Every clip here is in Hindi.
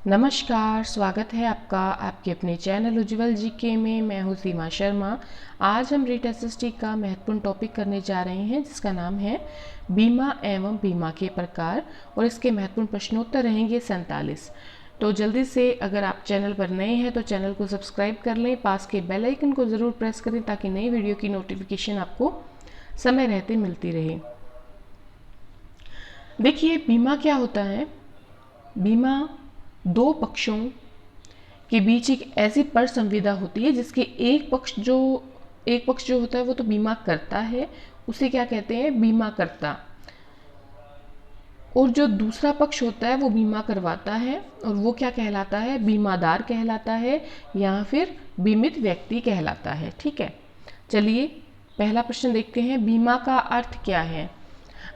नमस्कार, स्वागत है आपका आपके अपने चैनल उज्ज्वल जीके में। मैं हूँ सीमा शर्मा। आज हम रीट एसएसटी का महत्वपूर्ण टॉपिक करने जा रहे हैं जिसका नाम है बीमा एवं बीमा के प्रकार, और इसके महत्वपूर्ण प्रश्नोत्तर रहेंगे 47। तो जल्दी से अगर आप चैनल पर नए हैं तो चैनल को सब्सक्राइब कर लें, पास के बेल आइकन को ज़रूर प्रेस करें ताकि नई वीडियो की नोटिफिकेशन आपको समय रहते मिलती रहे। देखिए, बीमा क्या होता है। बीमा दो पक्षों के बीच एक ऐसी पर संविदा होती है जिसके एक पक्ष जो होता है वो तो बीमा करता है, उसे क्या कहते हैं, बीमा करता। और जो दूसरा पक्ष होता है वो बीमा करवाता है और वो क्या कहलाता है, बीमादार कहलाता है या फिर बीमित व्यक्ति कहलाता है। ठीक है, चलिए पहला प्रश्न देखते हैं। बीमा का अर्थ क्या है।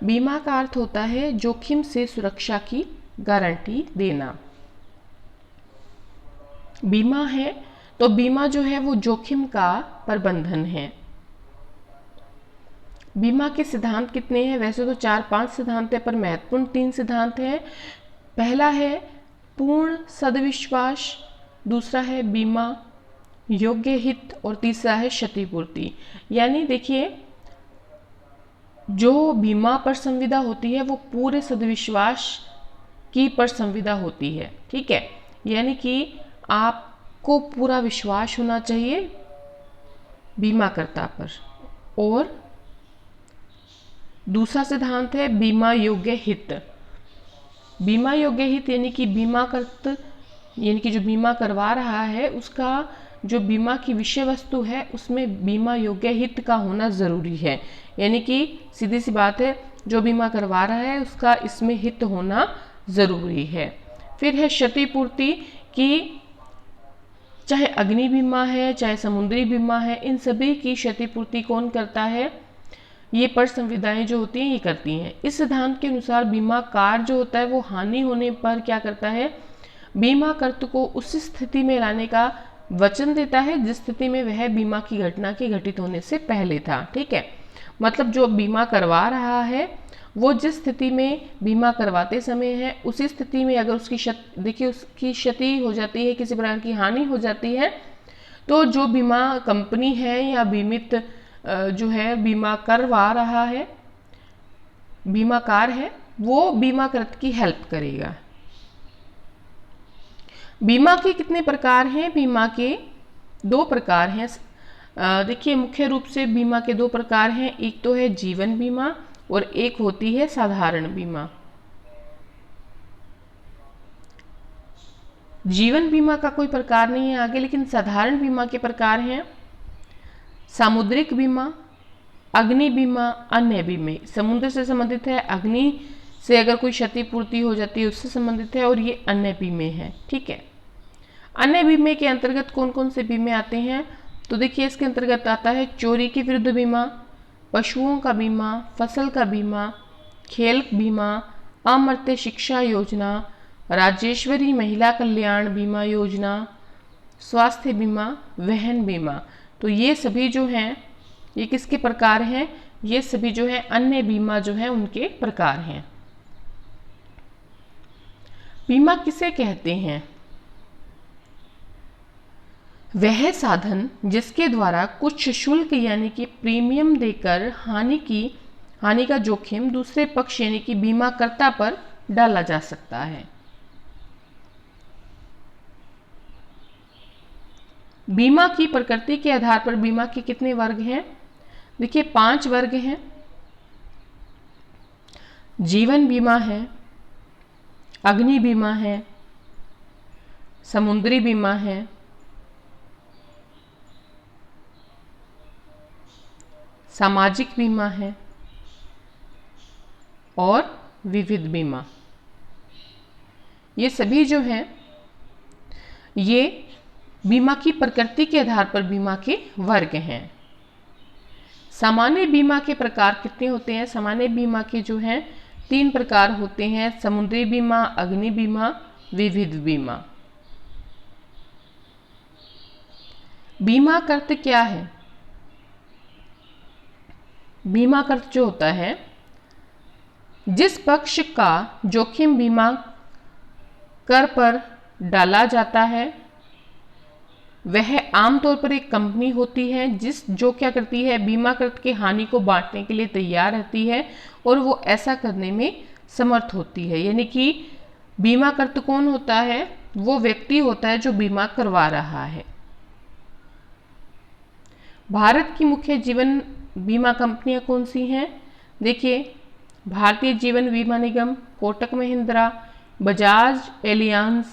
बीमा का अर्थ होता है जोखिम से सुरक्षा की गारंटी देना। बीमा है तो बीमा जो है वो जोखिम का प्रबंधन है। बीमा के सिद्धांत कितने हैं, वैसे तो 4-5 सिद्धांत है पर महत्वपूर्ण 3 सिद्धांत हैं। पहला है पूर्ण सदविश्वास, दूसरा है बीमा योग्य हित और तीसरा है क्षतिपूर्ति। यानी देखिए, जो बीमा पर संविदा होती है वो पूरे सदविश्वास की पर संविदा होती है। ठीक है, यानी कि आपको पूरा विश्वास होना चाहिए बीमाकर्ता पर। और दूसरा सिद्धांत है बीमा योग्य हित। बीमा योग्य हित यानी कि बीमाकर्ता यानी कि जो बीमा करवा रहा है उसका जो बीमा की विषय वस्तु है उसमें बीमा योग्य हित का होना ज़रूरी है। यानी कि सीधी सी बात है, जो बीमा करवा रहा है उसका इसमें हित होना ज़रूरी है। फिर है क्षतिपूर्ति की, चाहे अग्नि बीमा है चाहे समुद्री बीमा है, इन सभी की क्षतिपूर्ति कौन करता है, ये पर संविदाएं जो होती हैं ये करती हैं। इस सिद्धांत के अनुसार बीमाकार जो होता है वो हानि होने पर क्या करता है, बीमाकर्ता को उस स्थिति में लाने का वचन देता है जिस स्थिति में वह बीमा की घटना के घटित होने से पहले था। ठीक है, मतलब जो बीमा करवा रहा है वो जिस स्थिति में बीमा करवाते समय है उसी स्थिति में अगर उसकी क्षति हो जाती है, किसी प्रकार की हानि हो जाती है, तो जो बीमा कंपनी है या बीमित जो है बीमा करवा रहा है, बीमाकार है, वो बीमाकृत की हेल्प करेगा। बीमा के कितने प्रकार हैं, बीमा के 2 प्रकार हैं। देखिए, मुख्य रूप से बीमा के 2 प्रकार हैं, एक तो है जीवन बीमा और एक होती है साधारण बीमा। जीवन बीमा का कोई प्रकार नहीं है आगे, लेकिन साधारण बीमा के प्रकार हैं सामुद्रिक बीमा, अग्नि बीमा, अन्य बीमे। समुद्र से संबंधित है, अग्नि से अगर कोई क्षतिपूर्ति हो जाती है उससे संबंधित है, और ये अन्य बीमे हैं। ठीक है, अन्य बीमे के अंतर्गत कौन कौन से बीमे आते हैं, तो देखिए इसके अंतर्गत आता है चोरी के विरुद्ध बीमा, पशुओं का बीमा, फसल का बीमा, खेल बीमा, अमर्त्य शिक्षा योजना, राजेश्वरी महिला कल्याण बीमा योजना, स्वास्थ्य बीमा, वाहन बीमा। तो ये सभी जो हैं ये किसके प्रकार हैं, ये सभी जो है अन्य बीमा जो है उनके प्रकार हैं। बीमा किसे कहते हैं, वह साधन जिसके द्वारा कुछ शुल्क यानी कि प्रीमियम देकर हानि का जोखिम दूसरे पक्ष यानी कि बीमाकर्ता पर डाला जा सकता है। बीमा की प्रकृति के आधार पर बीमा के कितने वर्ग हैं, देखिए 5 वर्ग हैं। जीवन बीमा है, अग्नि बीमा है, समुद्री बीमा है, सामाजिक बीमा है और विविध बीमा। ये सभी जो हैं ये बीमा की प्रकृति के आधार पर बीमा के वर्ग हैं। सामान्य बीमा के प्रकार कितने होते हैं, सामान्य बीमा के जो हैं 3 प्रकार होते हैं, समुद्री बीमा, अग्नि बीमा, विविध बीमा। बीमाकर्ता क्या है, बीमाकर्ता जो होता है जिस पक्ष का जोखिम बीमा कर पर डाला जाता है वह आमतौर पर एक कंपनी होती है जो क्या करती है, बीमाकृत के हानि को बांटने के लिए तैयार रहती है और वो ऐसा करने में समर्थ होती है। यानी कि बीमाकृत कौन होता है? वो व्यक्ति होता है जो बीमा करवा रहा है। भारत की मुख्य जीवन बीमा कंपनियां कौन सी हैं? देखिए, Bharatiya Jeevan Bima Nigam, Kotak Mahindra, Bajaj Allianz,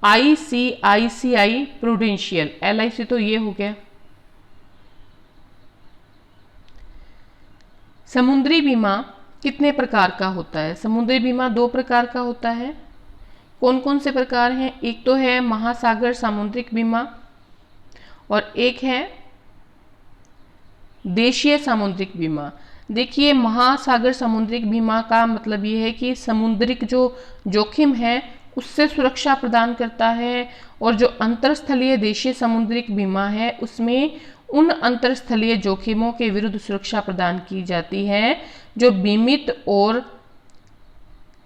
ICICI prudential. LIC तो ये हो गया। समुद्री बीमा कितने प्रकार का होता है? समुद्री बीमा 2 प्रकार का होता है। कौन कौन से प्रकार हैं? एक तो है महासागर सामुद्रिक बीमा और एक है देशीय सामुद्रिक बीमा। देखिए, महासागर सामुद्रिक बीमा का मतलब ये है कि समुद्रिक जो जोखिम है उससे सुरक्षा प्रदान करता है, और जो अंतरस्थलीय देशीय सामुद्रिक बीमा है उसमें उन अंतरस्थलीय जोखिमों के विरुद्ध सुरक्षा प्रदान की जाती है जो बीमित और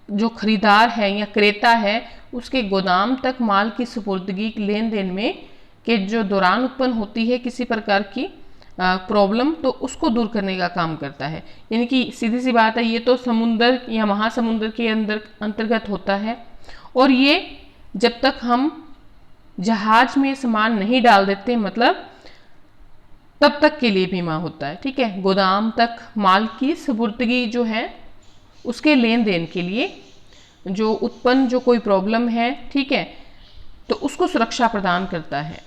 जो खरीदार है या क्रेता है उसके गोदाम तक माल की सुपुर्दगी लेन देन में के जो दौरान उत्पन्न होती है किसी प्रकार की प्रॉब्लम, तो उसको दूर करने का काम करता है। यानी कि सीधी सी बात है, ये तो समुद्र या महासमुद्र के अंतर्गत होता है, और ये जब तक हम जहाज में सामान नहीं डाल देते, मतलब तब तक के लिए बीमा होता है। ठीक है, गोदाम तक माल की सुपुर्दगी जो है उसके लेन देन के लिए जो उत्पन्न जो कोई प्रॉब्लम है, ठीक है, तो उसको सुरक्षा प्रदान करता है।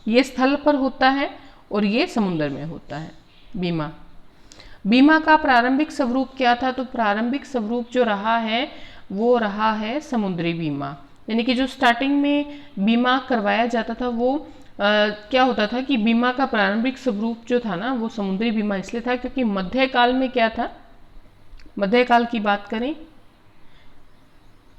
ये स्थल पर होता है और ये समुद्र में होता है बीमा। बीमा का प्रारंभिक स्वरूप क्या था? तो प्रारंभिक स्वरूप जो रहा है वो रहा है समुद्री बीमा। यानी कि जो स्टार्टिंग में बीमा करवाया जाता था वो क्या होता था कि बीमा का प्रारंभिक स्वरूप जो था ना वो समुद्री बीमा इसलिए था क्योंकि मध्यकाल में क्या था, मध्यकाल की बात करें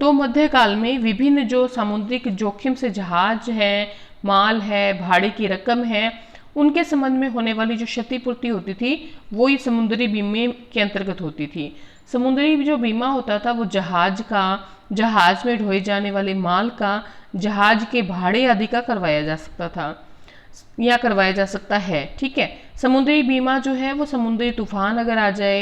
तो मध्यकाल में विभिन्न जो सामुद्रिक जोखिम से जहाज है, माल है, भाड़े की रकम है, उनके संबंध में होने वाली जो क्षतिपूर्ति होती थी वो ही समुद्री बीमे के अंतर्गत होती थी। समुद्री जो बीमा होता था वो जहाज का, जहाज में ढोए जाने वाले माल का, जहाज के भाड़े आदि का करवाया जा सकता था या करवाया जा सकता है। ठीक है, समुद्री बीमा जो है वो समुद्री तूफान अगर आ जाए,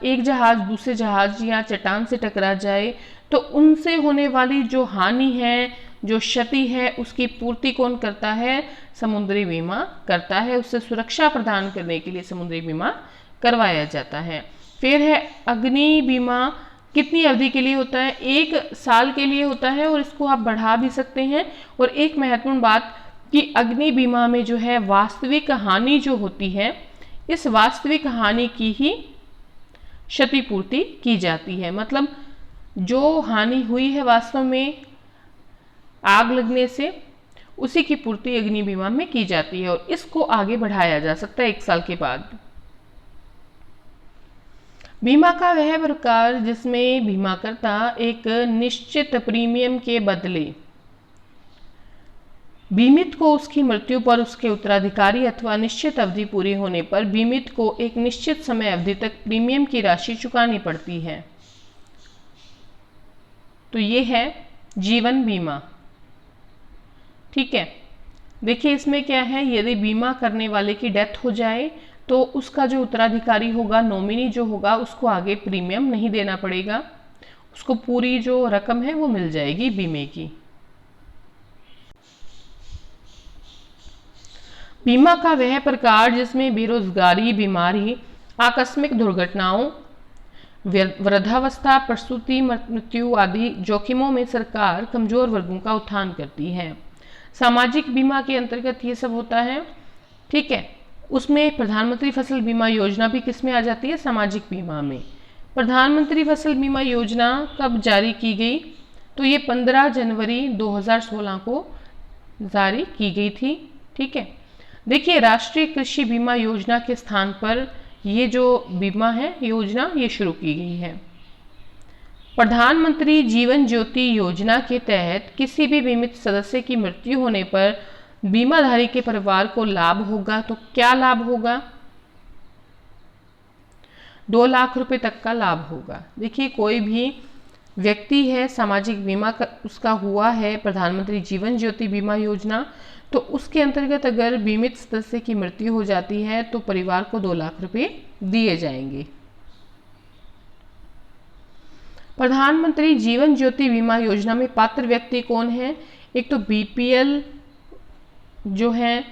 एक जहाज दूसरे जहाज या चट्टान से टकरा जाए तो उनसे होने वाली जो हानि है, जो क्षति है, उसकी पूर्ति कौन करता है? समुद्री बीमा करता है। उससे सुरक्षा प्रदान करने के लिए समुद्री बीमा करवाया जाता है। फिर है अग्नि बीमा। कितनी अवधि के लिए होता है? 1 साल के लिए होता है और इसको आप बढ़ा भी सकते हैं। और एक महत्वपूर्ण बात कि अग्नि बीमा में जो है वास्तविक हानि जो होती है, इस वास्तविक हानि की ही क्षतिपूर्ति की जाती है। मतलब जो हानि हुई है वास्तव में आग लगने से, उसी की पूर्ति अग्नि बीमा में की जाती है और इसको आगे बढ़ाया जा सकता है 1 साल के बाद। बीमा का वह प्रकार जिसमें बीमाकर्ता एक निश्चित प्रीमियम के बदले बीमित को उसकी मृत्यु पर उसके उत्तराधिकारी अथवा निश्चित अवधि पूरी होने पर बीमित को एक निश्चित समय अवधि तक प्रीमियम की राशि चुकानी पड़ती है, तो ये है जीवन बीमा। ठीक है, देखिए इसमें क्या है, यदि बीमा करने वाले की डेथ हो जाए तो उसका जो उत्तराधिकारी होगा, नॉमिनी जो होगा, उसको आगे प्रीमियम नहीं देना पड़ेगा, उसको पूरी जो रकम है वो मिल जाएगी बीमे की। बीमा का वह प्रकार जिसमें बेरोजगारी, बीमारी, आकस्मिक दुर्घटनाओं, वृद्धावस्था, प्रसूति, मृत्यु आदि जोखिमों में सरकार कमजोर वर्गों का उत्थान करती है। सामाजिक बीमा के अंतर्गत ये सब होता है। ठीक है, उसमें प्रधानमंत्री फसल बीमा योजना भी किसमें आ जाती है? सामाजिक बीमा में। प्रधानमंत्री फसल बीमा योजना कब जारी की गई? तो ये 15 जनवरी 2016 को जारी की गई थी। ठीक है, देखिए राष्ट्रीय कृषि बीमा योजना के स्थान पर ये जो बीमा है योजना ये शुरू की गई है। प्रधानमंत्री जीवन ज्योति योजना के तहत किसी भी बीमित सदस्य की मृत्यु होने पर बीमाधारी के परिवार को लाभ होगा। तो क्या लाभ होगा? 2 लाख रुपए तक का लाभ होगा। देखिए कोई भी व्यक्ति है, सामाजिक बीमा उसका हुआ है प्रधानमंत्री जीवन ज्योति बीमा योजना, तो उसके अंतर्गत अगर बीमित सदस्य की मृत्यु हो जाती है तो परिवार को 2 लाख रुपए दिए जाएंगे। प्रधानमंत्री जीवन ज्योति बीमा योजना में पात्र व्यक्ति कौन है? एक तो बीपीएल जो है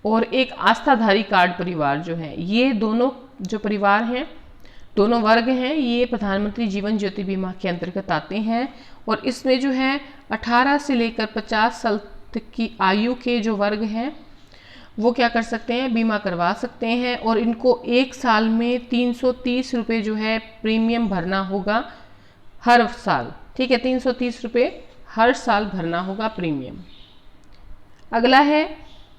और एक आस्थाधारी कार्ड परिवार जो है, ये दोनों जो परिवार हैं, दोनों वर्ग हैं, ये प्रधानमंत्री जीवन ज्योति बीमा के अंतर्गत आते हैं। और इसमें जो है 18 से लेकर 50 साल तक की आयु के जो वर्ग हैं वो क्या कर सकते हैं? बीमा करवा सकते हैं। और इनको 1 साल में 330 रुपये जो है प्रीमियम भरना होगा हर साल। ठीक है, 330 रुपये हर साल भरना होगा प्रीमियम। अगला है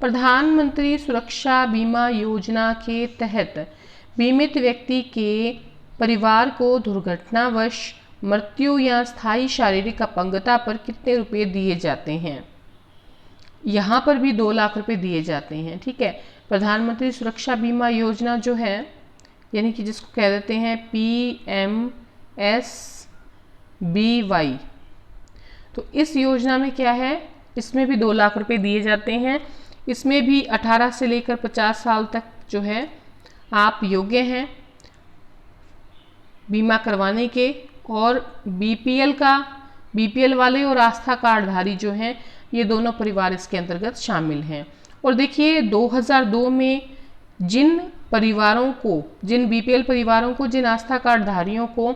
प्रधानमंत्री सुरक्षा बीमा योजना के तहत बीमित व्यक्ति के परिवार को दुर्घटनावश मृत्यु या स्थायी शारीरिक अपंगता पर कितने रुपए दिए जाते हैं? यहाँ पर भी 2 लाख रुपए दिए जाते हैं। ठीक है, प्रधानमंत्री सुरक्षा बीमा योजना जो है, यानी कि जिसको कह देते हैं PMSBY, तो इस योजना में क्या है, इसमें भी 2 लाख रुपए दिए जाते हैं। इसमें भी 18 से लेकर 50 साल तक जो है आप योग्य हैं बीमा करवाने के। और बीपीएल वाले और आस्था कार्डधारी जो हैं, ये दोनों परिवार इसके अंतर्गत शामिल हैं। और देखिए 2002 में जिन परिवारों को, जिन बीपीएल परिवारों को, जिन आस्था कार्डधारियों को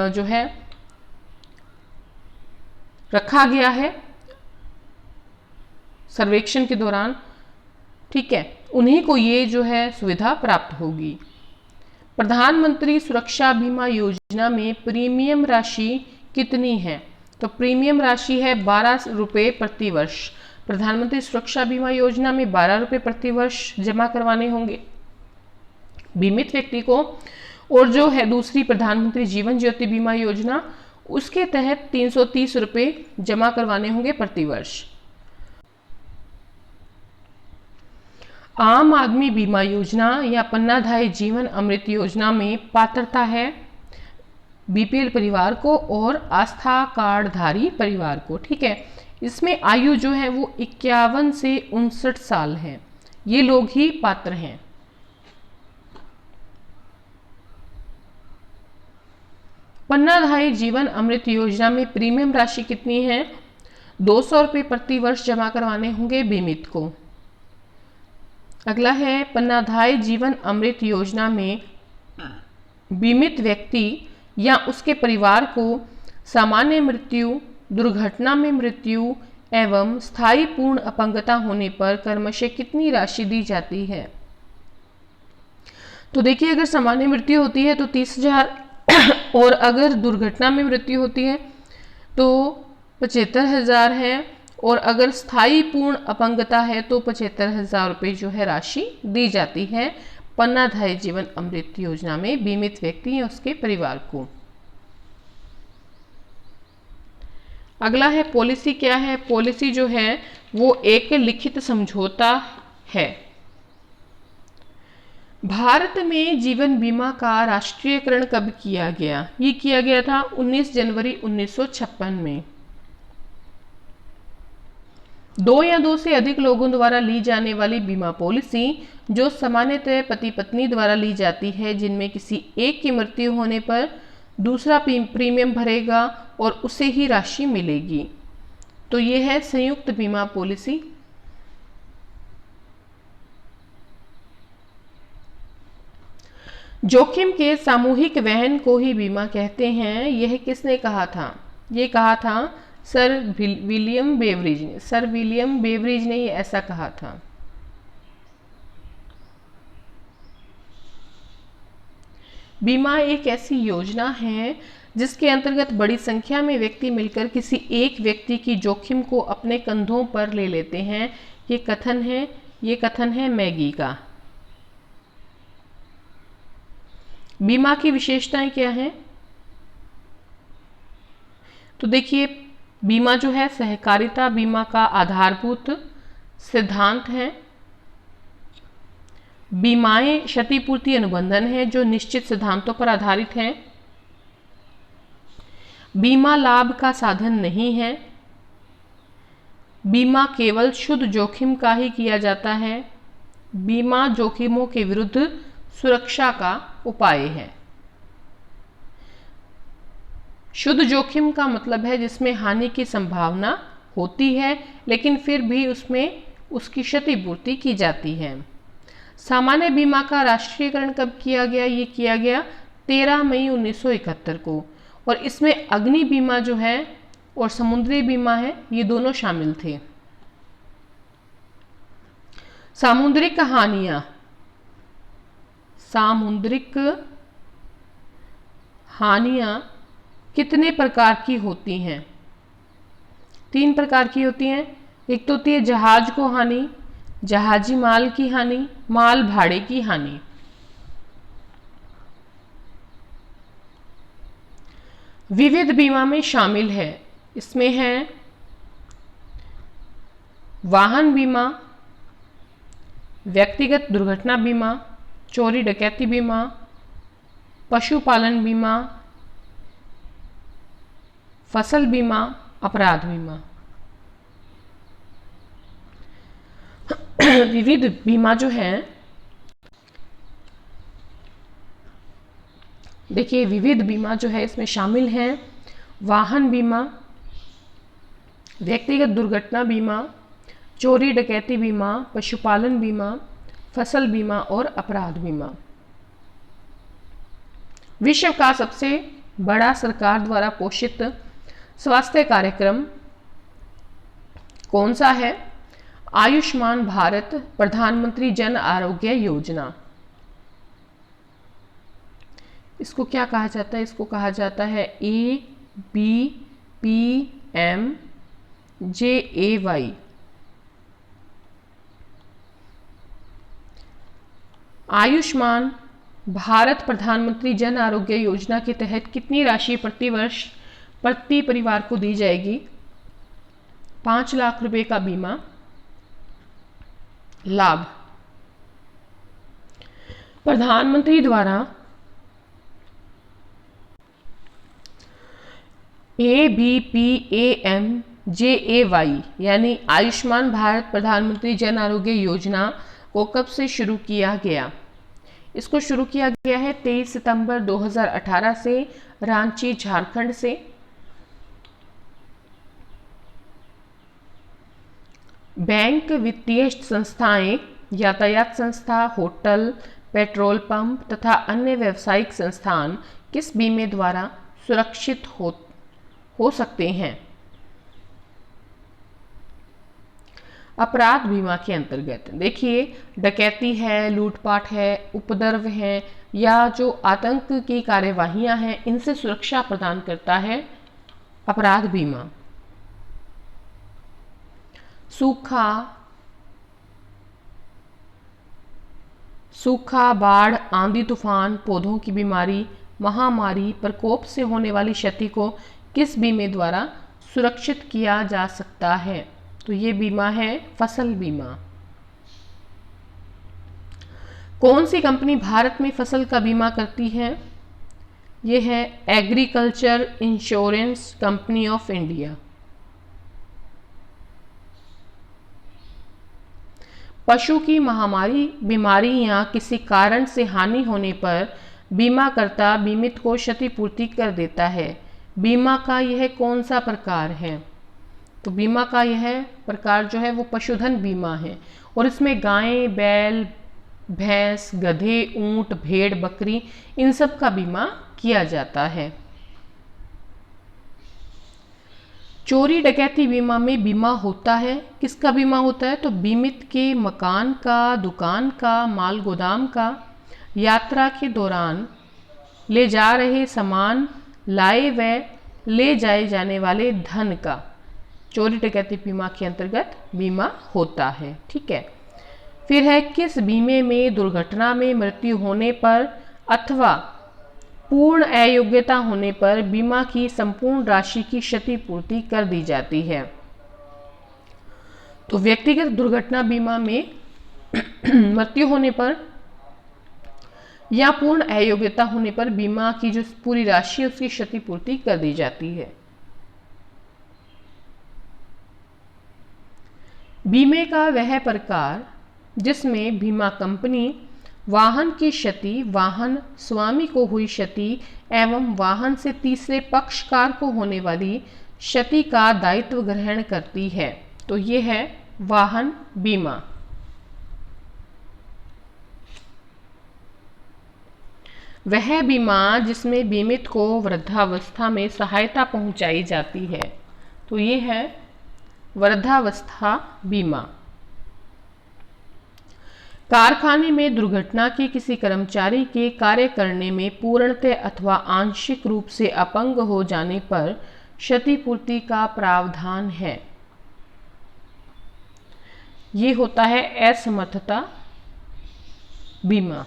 जो है रखा गया है सर्वेक्षण के दौरान, ठीक है, उन्हीं को ये जो है सुविधा प्राप्त होगी। प्रधानमंत्री सुरक्षा बीमा योजना में प्रीमियम राशि कितनी है? तो प्रीमियम राशि है 12 रुपये प्रति वर्ष। प्रधानमंत्री सुरक्षा बीमा योजना में 12 रुपये प्रति वर्ष जमा करवाने होंगे बीमित व्यक्ति को। और जो है दूसरी प्रधानमंत्री जीवन ज्योति बीमा योजना, उसके तहत 330 रुपये जमा करवाने होंगे प्रति वर्ष। आम आदमी बीमा योजना या पन्नाधाय जीवन अमृत योजना में पात्रता है बीपीएल परिवार को और आस्था कार्डधारी परिवार को। ठीक है, इसमें आयु जो है वो 51 से 59 साल है, ये लोग ही पात्र हैं। पन्नाधाय जीवन अमृत योजना में प्रीमियम राशि कितनी है? 200 रुपये प्रति वर्ष जमा करवाने होंगे बीमित को। अगला है पन्नाधाय जीवन अमृत योजना में बीमित व्यक्ति या उसके परिवार को सामान्य मृत्यु, दुर्घटना में मृत्यु एवं स्थायी पूर्ण अपंगता होने पर क्रमशः कितनी राशि दी जाती है? तो देखिए, अगर सामान्य मृत्यु होती है तो 30,000 और अगर दुर्घटना में मृत्यु होती है तो 75,000 है, और अगर स्थायी पूर्ण अपंगता है तो 75,000 रुपये जो है राशि दी जाती है पन्नाधाय जीवन अमृत योजना में बीमित व्यक्ति या उसके परिवार को। अगला है पॉलिसी क्या है? पॉलिसी जो है वो एक लिखित समझौता है। भारत में जीवन बीमा का राष्ट्रीयकरण कब किया गया? ये किया गया था 19 जनवरी 1956 में। 2 या 2 से अधिक लोगों द्वारा ली जाने वाली बीमा पॉलिसी जो सामान्यतः पति पत्नी द्वारा ली जाती है, जिनमें किसी एक की मृत्यु होने पर दूसरा प्रीमियम भरेगा और उसे ही राशि मिलेगी, तो ये है संयुक्त बीमा पॉलिसी। जोखिम के सामूहिक वहन को ही बीमा कहते हैं, यह किसने कहा था? ये कहा था सर विलियम बेवरिज ने। सर विलियम बेवरिज ने ये ऐसा कहा था। बीमा एक ऐसी योजना है जिसके अंतर्गत बड़ी संख्या में व्यक्ति मिलकर किसी एक व्यक्ति की जोखिम को अपने कंधों पर ले लेते हैं। ये कथन है मैगी का। बीमा की विशेषताएं क्या हैं? तो देखिए, बीमा जो है सहकारिता बीमा का आधारभूत सिद्धांत है। बीमाएं क्षतिपूर्ति अनुबंधन है जो निश्चित सिद्धांतों पर आधारित है। बीमा लाभ का साधन नहीं है। बीमा केवल शुद्ध जोखिम का ही किया जाता है। बीमा जोखिमों के विरुद्ध सुरक्षा का उपाय है। शुद्ध जोखिम का मतलब है जिसमें हानि की संभावना होती है लेकिन फिर भी उसमें उसकी क्षतिपूर्ति की जाती है। सामान्य बीमा का राष्ट्रीयकरण कब किया गया? ये किया गया 13 मई 1971 को, और इसमें अग्नि बीमा जो है और समुद्री बीमा है, ये दोनों शामिल थे। सामुद्रिक हानियां, सामुद्रिक हानियां कितने प्रकार की होती हैं? 3 प्रकार की होती हैं। एक तो होती है जहाज को हानि, जहाजी माल की हानि, माल भाड़े की हानि। विविध बीमा में शामिल है, इसमें है वाहन बीमा, व्यक्तिगत दुर्घटना बीमा, चोरी डकैती बीमा, पशुपालन बीमा, फसल बीमा, अपराध बीमा। विविध बीमा जो है, देखिए विविध बीमा जो है इसमें शामिल है वाहन बीमा, व्यक्तिगत दुर्घटना बीमा, चोरी डकैती बीमा, पशुपालन बीमा, फसल बीमा और अपराध बीमा। विश्व का सबसे बड़ा सरकार द्वारा पोषित स्वास्थ्य कार्यक्रम कौन सा है? आयुष्मान भारत प्रधानमंत्री जन आरोग्य योजना। इसको क्या कहा जाता है? इसको कहा जाता है ABPMJAY। आयुष्मान भारत प्रधानमंत्री जन आरोग्य योजना के तहत कितनी राशि प्रति वर्ष प्रति परिवार को दी जाएगी? 5 लाख रुपए का बीमा लाभ। प्रधानमंत्री द्वारा ABPMJAY यानी आयुष्मान भारत प्रधानमंत्री जन आरोग्य योजना को कब से शुरू किया गया? इसको शुरू किया गया है 23 सितंबर 2018 से रांची, झारखंड से। बैंक, वित्तीय संस्थाएं, यातायात संस्था, होटल, पेट्रोल पंप तथा अन्य व्यावसायिक संस्थान किस बीमे द्वारा सुरक्षित हो सकते हैं? अपराध बीमा के अंतर्गत देखिए डकैती है, लूटपाट है, उपद्रव है या जो आतंक की कार्यवाहियां हैं, इनसे सुरक्षा प्रदान करता है अपराध बीमा। सूखा, बाढ़, आंधी तूफान, पौधों की बीमारी, महामारी, प्रकोप से होने वाली क्षति को किस बीमे द्वारा सुरक्षित किया जा सकता है? तो ये बीमा है फसल बीमा। कौन सी कंपनी भारत में फसल का बीमा करती है? ये है agriculture insurance company of India. पशु की महामारी, बीमारी या किसी कारण से हानि होने पर बीमाकर्ता बीमित को क्षतिपूर्ति कर देता है। बीमा का यह कौन सा प्रकार है? तो बीमा का यह प्रकार जो है वो पशुधन बीमा है और इसमें गायें, बैल, भैंस, गधे, ऊंट, भेड़, बकरी, इन सब का बीमा किया जाता है। चोरी डकैती बीमा में बीमा होता है, किसका बीमा होता है? तो बीमित के मकान का, दुकान का, माल गोदाम का, यात्रा के दौरान ले जा रहे सामान, लाए व ले जाए जाने वाले धन का चोरी डकैती बीमा के अंतर्गत बीमा होता है। ठीक है। फिर है किस बीमे में दुर्घटना में मृत्यु होने पर अथवा पूर्ण अयोग्यता होने पर बीमा की संपूर्ण राशि की क्षतिपूर्ति कर दी जाती है? तो व्यक्तिगत दुर्घटना बीमा में मृत्यु होने पर या पूर्ण अयोग्यता होने पर बीमा की जो पूरी राशि है उसकी क्षतिपूर्ति कर दी जाती है। बीमे का वह प्रकार जिसमें बीमा कंपनी वाहन की क्षति, वाहन स्वामी को हुई क्षति एवं वाहन से तीसरे पक्षकार को होने वाली क्षति का दायित्व ग्रहण करती है, तो ये है वाहन बीमा। वह बीमा जिसमें बीमित को वृद्धावस्था में सहायता पहुंचाई जाती है, तो ये है वृद्धावस्था बीमा। कारखाने में दुर्घटना के किसी कर्मचारी के कार्य करने में पूर्णतः अथवा आंशिक रूप से अपंग हो जाने पर क्षतिपूर्ति का प्रावधान है। ये होता है असमर्थता बीमा।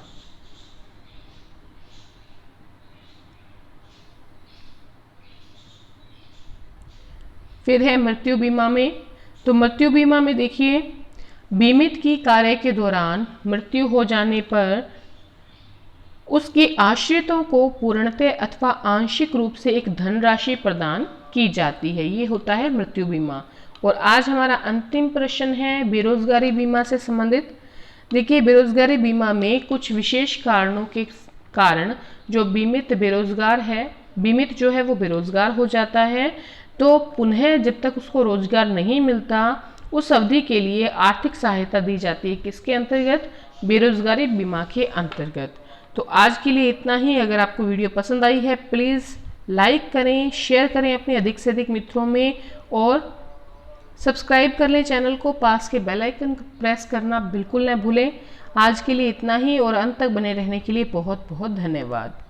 फिर है मृत्यु बीमा में। तो मृत्यु बीमा में देखिए, बीमित की कार्य के दौरान मृत्यु हो जाने पर उसके आश्रितों को पूर्णतः अथवा आंशिक रूप से एक धनराशि प्रदान की जाती है। ये होता है मृत्यु बीमा। और आज हमारा अंतिम प्रश्न है बेरोजगारी बीमा से संबंधित। देखिए, बेरोजगारी बीमा में कुछ विशेष कारणों के कारण जो बीमित बेरोजगार है, बीमित जो है वो बेरोजगार हो जाता है, तो पुनः जब तक उसको रोजगार नहीं मिलता उस अवधि के लिए आर्थिक सहायता दी जाती है। किसके अंतर्गत? बेरोजगारी बीमा के अंतर्गत। तो आज के लिए इतना ही। अगर आपको वीडियो पसंद आई है प्लीज़ लाइक करें, शेयर करें अपने अधिक से अधिक मित्रों में और सब्सक्राइब कर लें चैनल को। पास के बेल आइकन प्रेस करना बिल्कुल न भूलें। आज के लिए इतना ही और अंत तक बने रहने के लिए बहुत बहुत धन्यवाद।